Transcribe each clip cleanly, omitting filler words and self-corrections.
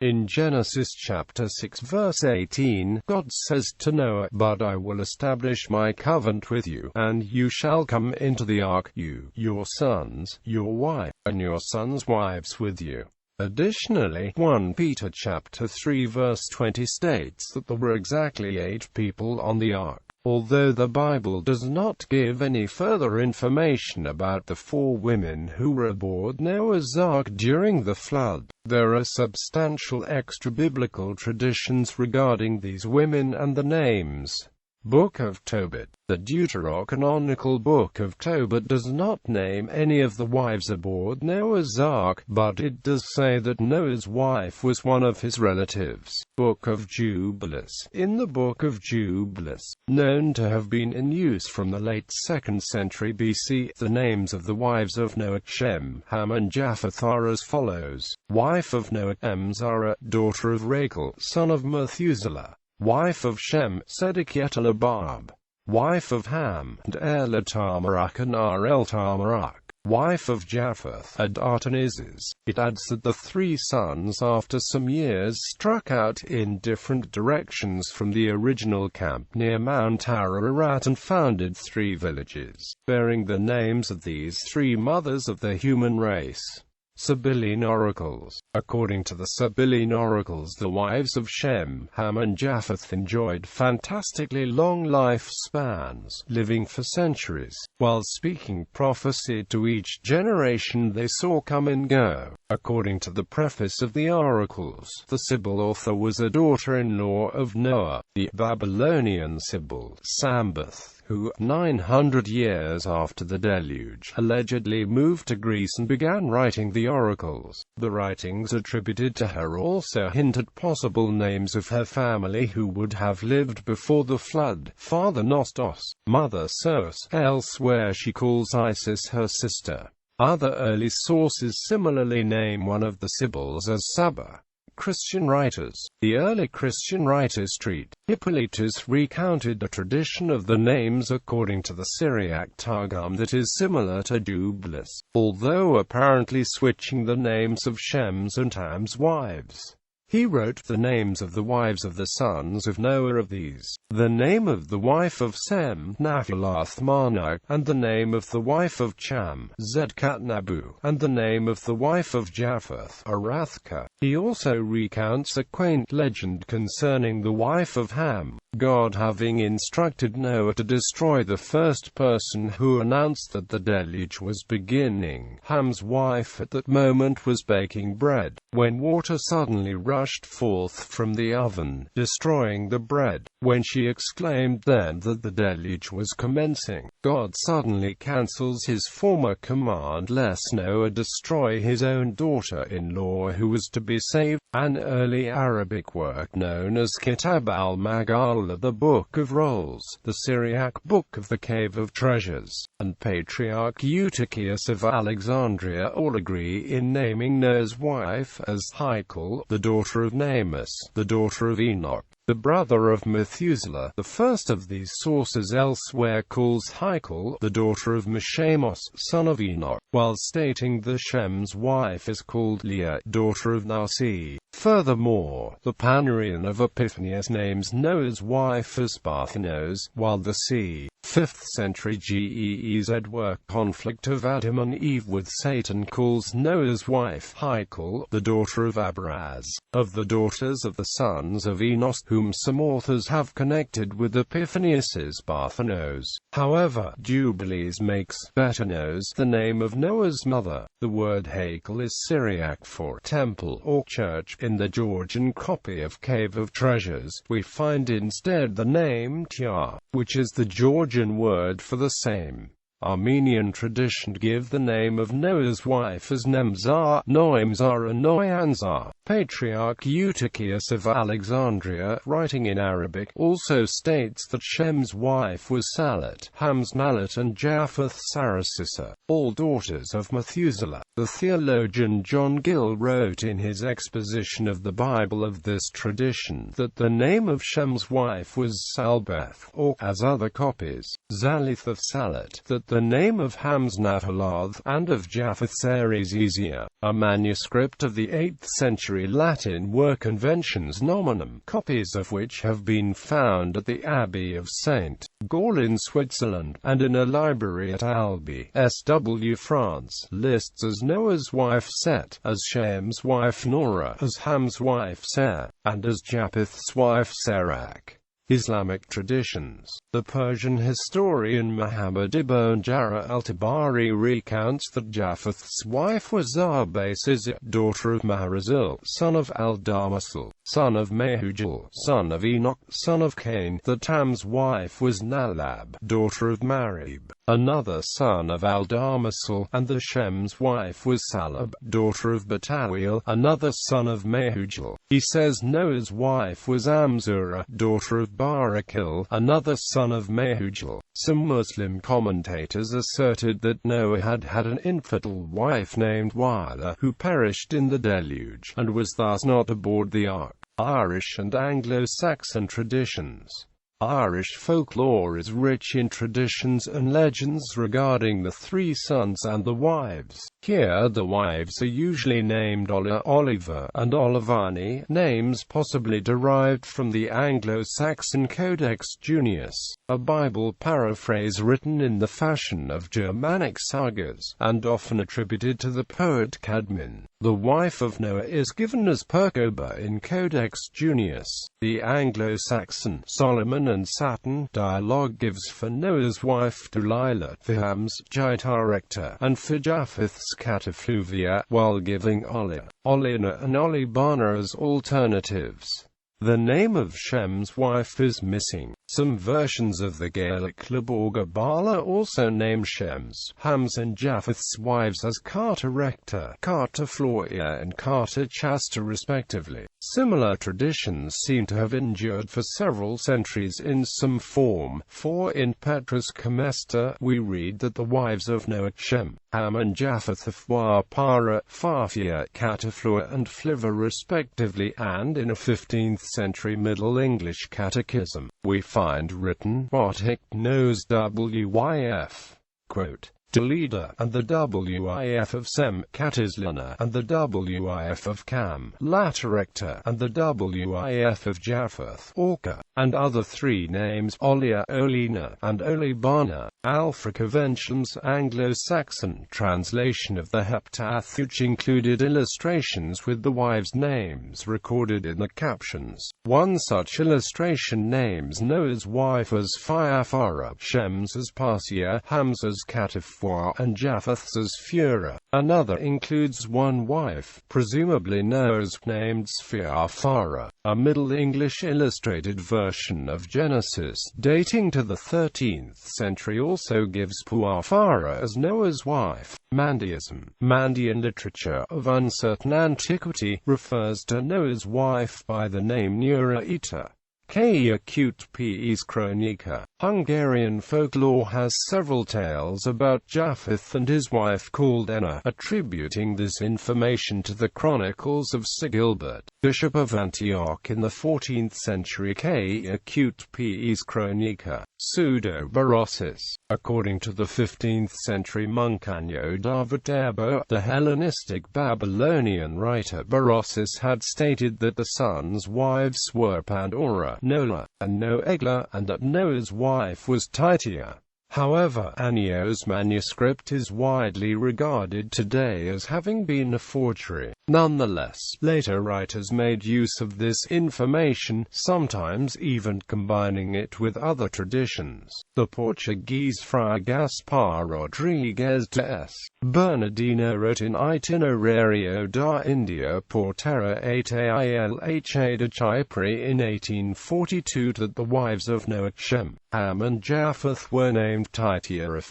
In Genesis chapter 6 verse 18, God says to Noah, "But I will establish my covenant with you, and you shall come into the ark, you, your sons, your wife, and your sons' wives with you." Additionally, 1 Peter chapter 3 verse 20 states that there were exactly 8 people on the ark. Although the Bible does not give any further information about the 4 women who were aboard Noah's Ark during the flood, there are substantial extra-biblical traditions regarding these women and the names. Book of Tobit. The Deuterocanonical Book of Tobit does not name any of the wives aboard Noah's Ark, but it does say that Noah's wife was one of his relatives. Book of Jubilees. In the Book of Jubilees, known to have been in use from the late 2nd century BC, the names of the wives of Noah, Shem, Ham and Japheth are as follows. Wife of Noah, Zara, daughter of Rachel, son of Methuselah. Wife of Shem, Sedekietalabab. Wife of Ham, and Elatamarach and Areltamarach. Wife of Japheth, Adartanizes. It adds that the 3 sons after some years struck out in different directions from the original camp near Mount Ararat and founded 3 villages, bearing the names of these 3 mothers of the human race. Sibylline Oracles. According to the Sibylline Oracles, the wives of Shem, Ham and Japheth enjoyed fantastically long lifespans, living for centuries, while speaking prophecy to each generation they saw come and go. According to the preface of the Oracles, the Sibyl author was a daughter-in-law of Noah, the Babylonian Sibyl, Sambath, who, 900 years after the deluge, allegedly moved to Greece and began writing the oracles. The writings attributed to her also hint at possible names of her family who would have lived before the flood: father Nostos, mother Sos. Elsewhere she calls Isis her sister. Other early sources similarly name one of the Sibyls as Saba. Christian writers. The early Christian writers treat. Hippolytus recounted a tradition of the names according to the Syriac Targum that is similar to Jubilees, although apparently switching the names of Shem's and Ham's wives. He wrote the names of the wives of the sons of Noah of these: the name of the wife of Sem, Naphalathmanah, and the name of the wife of Cham, Zedkatnabu, and the name of the wife of Japheth, Arathka. He also recounts a quaint legend concerning the wife of Ham, God having instructed Noah to destroy the first person who announced that the deluge was beginning. Ham's wife at that moment was baking bread, when water suddenly rushed forth from the oven, destroying the bread. When she exclaimed then that the deluge was commencing, God suddenly cancels his former command lest Noah destroy his own daughter-in-law who was to be saved. An early Arabic work known as Kitab al-Maghala, the Book of Rolls, the Syriac Book of the Cave of Treasures, and Patriarch Eutychius of Alexandria all agree in naming Noah's wife as Haikal, the daughter of Namus, the daughter of Enoch, the brother of Methuselah. The first of these sources elsewhere calls Haikal the daughter of Meshamos, son of Enoch, while stating that Shem's wife is called Leah, daughter of Nasi. Furthermore, the Panarion of Epiphanius names Noah's wife as Parthanos, while the c. 5th century GEEZ work Conflict of Adam and Eve with Satan calls Noah's wife Haikal, the daughter of Abraz. Of the daughters of the sons of Enos, whom some authors have connected with Epiphanius's Parthanos, however, Jubilees makes Betanos the name of Noah's mother. The word Haikal is Syriac for temple or church. In the Georgian copy of Cave of Treasures, we find instead the name Tyar, which is the Georgian word for the same. Armenian tradition give the name of Noah's wife as Nemzar, Noimzar and Noyanzar. Patriarch Eutychius of Alexandria, writing in Arabic, also states that Shem's wife was Salat, Ham's Malat and Japheth Sarasissa, all daughters of Methuselah. The theologian John Gill wrote in his exposition of the Bible of this tradition that the name of Shem's wife was Salbeth, or, as other copies, Zalith of Salat, that the name of Ham's Nataloth, and of Japheth's Ares Easier, a manuscript of the 8th century Latin work Conventions Nominum, copies of which have been found at the Abbey of St. Gall in Switzerland, and in a library at Albi, SW France, lists as Noah's wife Set, as Shem's wife Nora, as Ham's wife Sarah, and as Japheth's wife Serach. Islamic traditions. The Persian historian Muhammad ibn Jarir al-Tabari recounts that Japheth's wife was Zabasis, daughter of Maharazil, son of Al-Damasil, son of Mahujal, son of Enoch, son of Cain, that Ham's wife was Nalab, daughter of Marib, another son of Al-Damasil, and that Shem's wife was Salab, daughter of Batawiel, another son of Mahujal. He says Noah's wife was Amzura, daughter of Barakil, another son of Mahujal. Some Muslim commentators asserted that Noah had an infidel wife named Wila, who perished in the deluge, and was thus not aboard the ark. Irish and Anglo-Saxon traditions. Irish folklore is rich in traditions and legends regarding the three sons and the wives. Here the wives are usually named Ola, Oliver, and Olivani, names possibly derived from the Anglo-Saxon Codex Junius, a Bible paraphrase written in the fashion of Germanic sagas, and often attributed to the poet Cadman. The wife of Noah is given as Percoba in Codex Junius. The Anglo-Saxon Solomon and Saturn dialogue gives for Noah's wife Delilah, for Ham's Jitarecta, and for Japheth's Catafluvia, while giving Olia, Olina and Olibana as alternatives. The name of Shem's wife is missing. Some versions of the Gaelic Laborga Bala also name Shem's, Ham's and Japheth's wives as Carta Recta, Carta Floria and Carta Chasta respectively. Similar traditions seem to have endured for several centuries in some form, for in Petrus Comesta we read that the wives of Noah, Shem, Ham and Japheth are Para, Farfia, Cataflua and Fliva respectively, and in a 15th century Middle English catechism, we find written what Hick knows WIF. Quote, Delida, and the WIF of Sem, Catislana, and the WIF of Cam, Latarecta, and the WIF of Japheth, Orca, and other three names, Olia, Olina, and Olibana. Alfred Convention's Anglo-Saxon translation of the Heptaph, which included illustrations with the wives' names recorded in the captions. One such illustration names Noah's wife as Phiaphara, Shem's as Parsia, Ham's as Cataphoa, and Japheth's as Fura. Another includes one wife, presumably Noah's, named Sphiaphara. A Middle English illustrated version of Genesis, dating to the 13th century, also gives Puaphara as Noah's wife. Mandeism. Mandean literature of uncertain antiquity refers to Noah's wife by the name Neuraita. K. Acute P.'s Chronica. Hungarian folklore has several tales about Japheth and his wife called Enna, attributing this information to the chronicles of Sigilbert, Bishop of Antioch in the 14th century. K. Acute P.'s Chronica. Pseudo-Berossus. According to the 15th century Muncanio da Viterbo, the Hellenistic Babylonian writer Berossus had stated that the sons' wives were Pandora, Nola, and Noegla, and that Noah's wife was Titia. However, Annio's manuscript is widely regarded today as having been a forgery. Nonetheless, later writers made use of this information, sometimes even combining it with other traditions. The Portuguese friar Gaspar Rodrigues de S. Bernardino wrote in Itinerario da India por terra Atilha de Chipre in 1842 that the wives of Noah, Shem, Ham and Japheth were named Titia,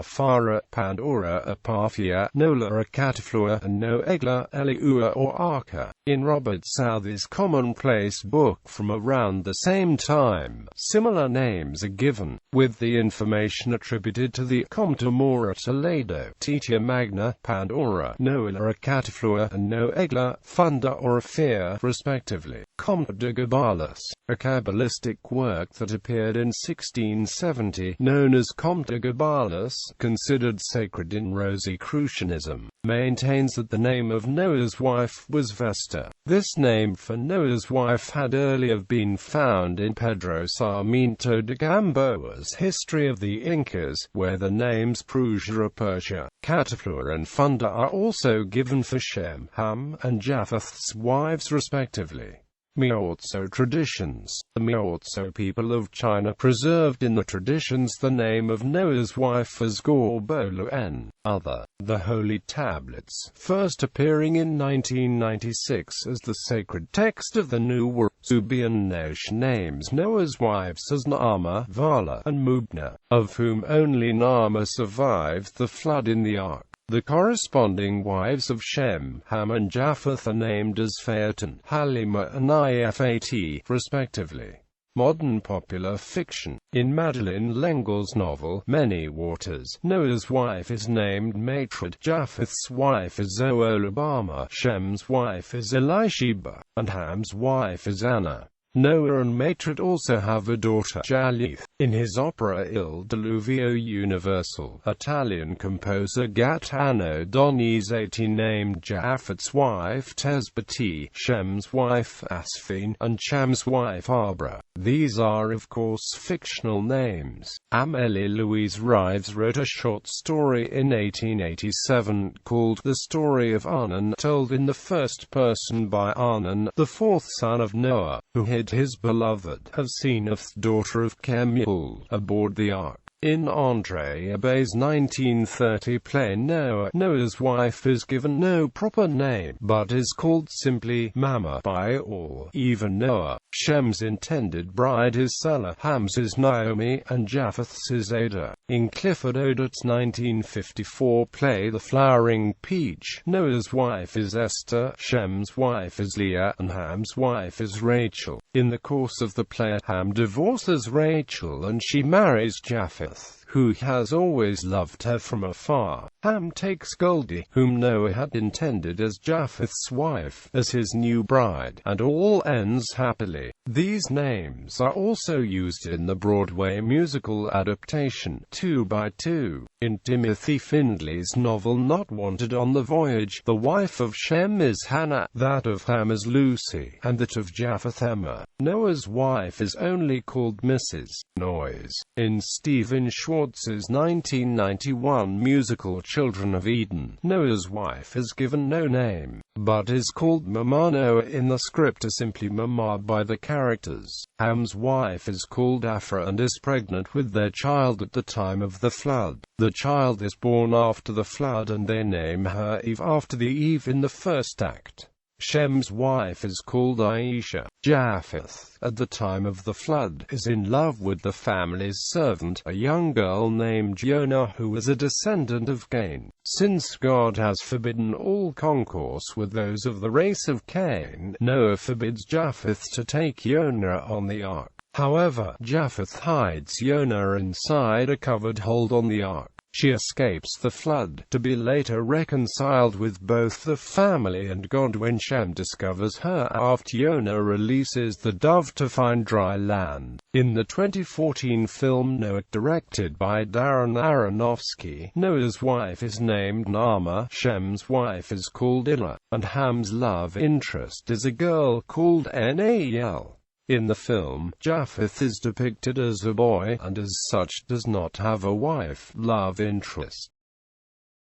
Phara, Pandora, Apaphia, Nola, Cataflua, and Noegla, Eliua or Arca. In Robert Southey's commonplace book from around the same time, similar names are given, with the information attributed to the Comte Mora Toledo, Titia Magna, Pandora, Noella Catiflua, and Noegla, Funda or Fear, respectively. Comte de Gabalus, a Kabbalistic work that appeared in 1670, known as Comte de Gabalus, considered sacred in Rosicrucianism, maintains that the name of Noah's wife was Vesta. This name for Noah's wife had earlier been found in Pedro Sarmiento de Gamboa's History of the Incas, where the names Persia, Catiflua and Funda are also given for Shem, Ham, and Japheth's wives respectively. Miaotso traditions. The Miaotso people of China preserved in the traditions the name of Noah's wife as Gorbolu Other. The Holy Tablets, first appearing in 1996 as the sacred text of the New World. Zubian Nosh names Noah's wives as Naama, Vala, and Mubna, of whom only Naama survived the flood in the Ark. The corresponding wives of Shem, Ham and Japheth are named as Phaeton, Halima and Ifat, respectively. Modern popular fiction. In Madeleine L'Engle's novel, Many Waters, Noah's wife is named Matred, Japheth's wife is Oholibama, Shem's wife is Elisheba, and Ham's wife is Anna. Noah and Matred also have a daughter, Jalith. In his opera Il Diluvio Universal, Italian composer Gaetano Donizetti named Japheth's wife Tesbati, Shem's wife Asphine, and Cham's wife Abra. These are of course fictional names. Amélie Louise Rives wrote a short story in 1887 called The Story of Arnon, told in the first person by Arnon, the fourth son of Noah, who hid his beloved Asenath, daughter of Kemuel, aboard the Ark. In André Abe's 1930 play Noah's wife is given no proper name, but is called simply Mama by all, even Noah. Shem's intended bride is Salah, Ham's is Naomi, and Japheth's is Ada. In Clifford Odets' 1954 play The Flowering Peach, Noah's wife is Esther, Shem's wife is Leah, and Ham's wife is Rachel. In the course of the play, Ham divorces Rachel and she marries Japheth, who has always loved her from afar. Ham takes Goldie, whom Noah had intended as Japheth's wife, as his new bride, and all ends happily. These names are also used in the Broadway musical adaptation, 2 by 2. In Timothy Findley's novel Not Wanted on the Voyage, the wife of Shem is Hannah, that of Ham is Lucy, and that of Japheth Emma. Noah's wife is only called Mrs. Noyes. In Stephen Schwartz's 1991 musical Children of Eden, Noah's wife is given no name, but is called Mama Noah in the script, or simply Mama by the characters. Ham's wife is called Afra and is pregnant with their child at the time of the flood. The child is born after the flood and they name her Eve after the Eve in the first act. Shem's wife is called Aisha. Japheth, at the time of the flood, is in love with the family's servant, a young girl named Jonah, who is a descendant of Cain. Since God has forbidden all concourse with those of the race of Cain, Noah forbids Japheth to take Jonah on the ark. However, Japheth hides Jonah inside a covered hold on the ark. She escapes the flood, to be later reconciled with both the family and God when Shem discovers her after Jonah releases the dove to find dry land. In the 2014 film Noah, directed by Darren Aronofsky, Noah's wife is named Naama, Shem's wife is called Ilah, and Ham's love interest is a girl called Nal. In the film, Japheth is depicted as a boy, and as such does not have a wife, love interest.